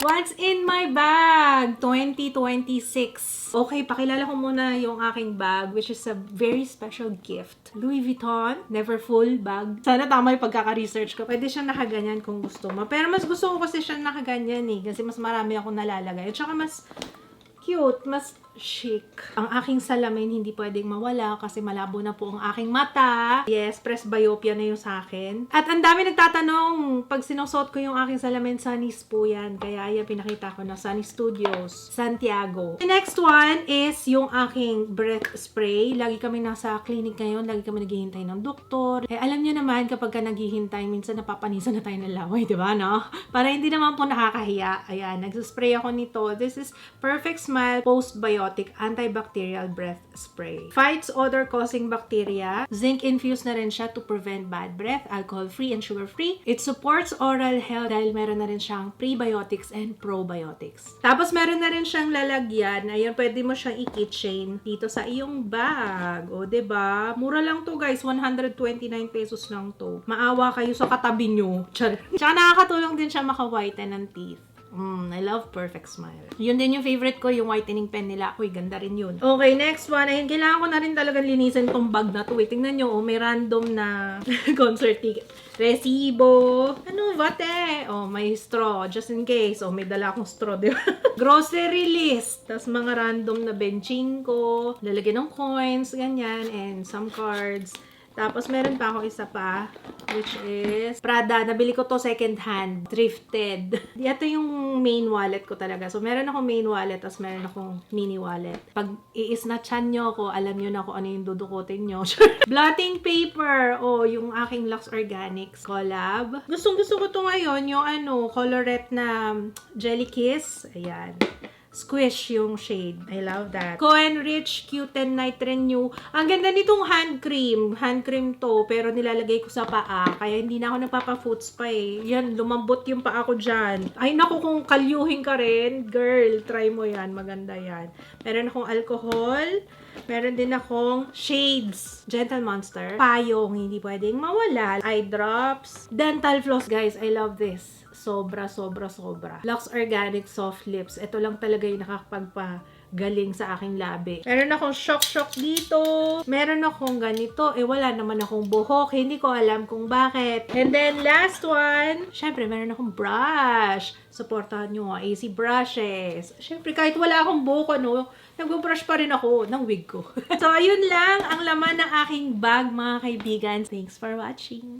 What's in my bag? 2026. Okay, pakilala ko muna yung aking bag, which is a very special gift. Louis Vuitton, never full bag. Sana tama yung pagkaka-research ko. Pwede siya nakaganyan kung gusto mo. Pero mas gusto ko kasi siya nakaganyan eh. Kasi mas marami akong nalalagay. At saka mas cute, mas chic. Ang aking salamin hindi pwedeng mawala kasi malabo na po ang aking mata. Yes, presbyopia na yung sa akin. At ang dami nagtatanong, pag sinusot ko yung aking salamin, Sunny's po yan. Kaya yan, pinakita ko na Sunny Studios, Santiago. The next one is yung aking breath spray. Lagi kami nasa clinic ngayon, lagi kami naghihintay ng doktor. Eh, alam nyo naman, kapag ka naghihintay, minsan napapanisan na tayo ng laway, di ba, no? Para hindi naman po nakakahiya. Ayan, nagsaspray ako nito. This is Perfect Smile Postbiotic Antibacterial Breath Spray. Fights odor-causing bacteria. Zinc-infused na rin siya to prevent bad breath, alcohol-free and sugar-free. It supports oral health dahil meron na rin siyang prebiotics and probiotics. Tapos meron na rin siyang lalagyan. Ayun, pwede mo siyang i-keychain dito sa iyong bag. O, diba? Mura lang to, guys. 129 pesos lang to. Maawa kayo sa katabi nyo. Tsaka nakakatulong din siya maka-whiten ng teeth. I love Perfect Smile. Yun din yung favorite ko, yung whitening pen nila. Uy, ganda rin yun. Okay, next one. Ayun, kailangan ko na rin talagang linisin tong bag na to. Tingnan nyo, may random na concert ticket. Resibo. Ano ba, te? May straw. Just in case. May dala akong straw, di ba? Grocery list. Tapos mga random na benching ko. Lalagyan ng coins, ganyan. And some cards. Tapos, meron pa ako isa pa, which is Prada. Nabili ko to second hand, thrifted. Ito yung main wallet ko talaga. So, meron akong main wallet, tapos meron akong mini wallet. Pag i-snatchan nyo ako, alam nyo na kung ano yung dudukutin nyo. Blotting paper. Yung aking Lux Organics collab. Gustong-gusto ko to ngayon, yung colorette na Jelly Kiss. Ayan. Squish yung shade. I love that. Coen Rich Q10 Night Renew. Ang ganda nitong hand cream. Hand cream to, pero nilalagay ko sa paa. Kaya hindi na ako nagpapa-foot spa eh. Yan, lumambot yung paa ko dyan. Ay naku, kung kalyuhin ka rin, girl, try mo yan. Maganda yan. Meron akong alcohol. Meron din akong shades. Gentle Monster. Payong, hindi pwedeng mawala. Eye drops. Dental floss, guys. I love this. Sobra, sobra, sobra. Lux Organic Soft Lips. Ito lang talaga yung nakakapagpagaling sa aking labi. Meron akong shock dito. Meron akong ganito. Wala naman akong buhok. Hindi ko alam kung bakit. And then, last one. Syempre, meron akong brush. Supportahan nyo ang AC brushes. Syempre, kahit wala akong buhok, nagbo-brush pa rin ako ng wig ko. So, ayun lang ang laman ng aking bag, mga kaibigan. Thanks for watching.